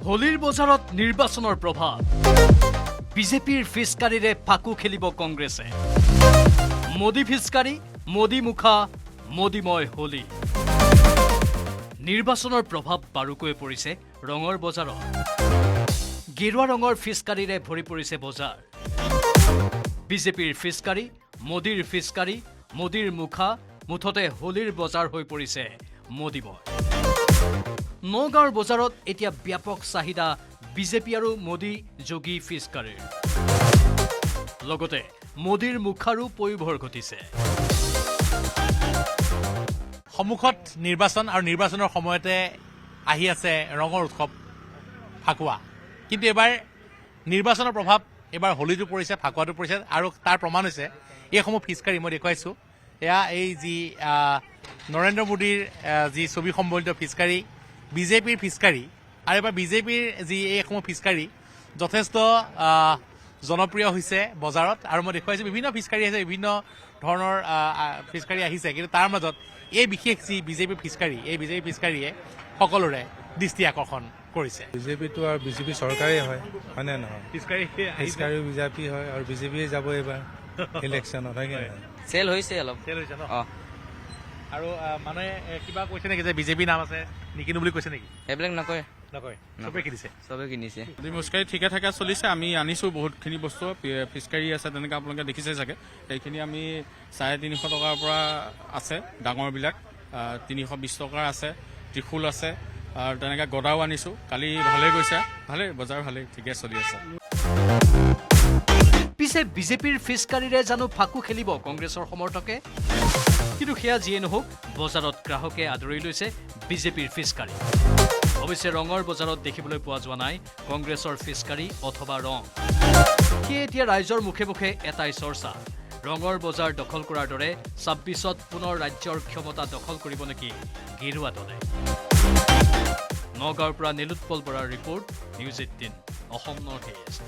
হোলিৰ বজাৰত নিৰ্বাচনৰ প্ৰভাৱ বিজেপিৰ ফিচকাৰীৰে ফাকু খেলিব কংগ্ৰেছে মোদী ফিচকাৰী মোদী মুখা মোদীময় হোলী নিৰ্বাচনৰ প্ৰভাৱ বাৰুকৈ পৰিছে ৰঙৰ বজাৰত গেৰুৱা ৰঙৰ ফিচকাৰীৰে ভৰি পৰিছে বজাৰ বিজেপিৰ ফিচকাৰী মোদীৰ মুখা মুঠতে হোলীৰ বজাৰ হৈ পৰিছে মোদীময় নগাঁৱৰ বজাৰত এতিয়া ব্যাপক চাহিদা বিজেপি আৰু মোদী যোগী ফিচকাৰীৰ লগতে মোদীৰ মুখাৰো পয়োভৰ ঘটিছে সন্মুখত নিৰ্বাচন আৰু নিৰ্বাচনৰ সময়তে আহি আছে ৰঙৰ উৎসৱ ফাকুৱা কিন্তু এবাৰ নিৰ্বাচনৰ প্ৰভাৱ এবাৰ হোলীটো পৰিছে ফাকুৱাটো পৰিছে আৰু তাৰ প্ৰমাণ হৈছে এইসমূহ ফিচকাৰী মই দেখুৱাইছোঁ এয়া এই যি নৰেন্দ্ৰ মোদীৰ যি ছবি সম্বলিত ফিচকাৰী বিজেপিৰ ফিচকাৰী আৰু এবাৰ বিজেপিৰ যি এইসমূহ ফিচকাৰী যথেষ্ট জনপ্ৰিয় হৈছে বজাৰত আৰু মই দেখুৱাইছোঁ বিভিন্ন ফিচকাৰী আহিছে বিভিন্ন ধৰণৰ ফিচকাৰী আহিছে কিন্তু তাৰ মাজত এই বিশেষ যি বিজেপি ফিচকাৰী এই বিজেপি ফিচকাৰীয়ে সকলোৰে দৃষ্টি আকৰ্ষণ কৰিছে বিজেপিটো আৰু বিজেপি চৰকাৰেই হয়নে নহয় ফিচকাৰী বিজেপি হয় আৰু বিজেপিয়ে যাব এইবাৰ ইলেকশ্যনত হয় কি চেল হৈছে অলপ চেল হৈছে ন আৰু মানুহে কিবা কৈছে নেকি যে বিজেপি নাম আছে নিকিনো বুলি কৈছে নেকি সেইবিলাক নকয় নকয় চবে কিনিছে চবে কিনিছে ফিচকাৰী ঠিকে ঠাকে চলিছে আমি আনিছোঁ বহুতখিনি বস্তু ফিচকাৰী আছে তেনেকৈ আপোনালোকে দেখিছে চাগে সেইখিনি আমি 350 টকাৰ পৰা আছে ডাঙৰবিলাক 320 টকাৰ আছে ত্ৰিশূল আছে আৰু তেনেকৈ গদাও আনিছোঁ কালি ভালেই গৈছে ভালেই বজাৰ ভালেই ঠিকে চলি আছে পিছে বিজেপিৰ ফিচকাৰীৰে জানো ফাকু খেলিব কংগ্ৰেছৰ সমৰ্থকে কিন্তু সেয়া যিয়ে নহওক বজাৰত গ্ৰাহকে আদৰি লৈছে বিজেপিৰ ফিচকাৰী অৱশ্যে ৰঙৰ বজাৰত দেখিবলৈ পোৱা যোৱা নাই কংগ্ৰেছৰ ফিচকাৰী অথবা ৰং সেয়ে এতিয়া ৰাইজৰ মুখে মুখে এটাই চৰ্চা ৰঙৰ বজাৰ দখল কৰাৰ দৰে 26ত পুনৰ ৰাজ্যৰ ক্ষমতা দখল কৰিব নেকি গেৰুৱা দলে নগাঁৱৰ পৰা নীলোৎপল বৰাৰ report news 18 Assam north east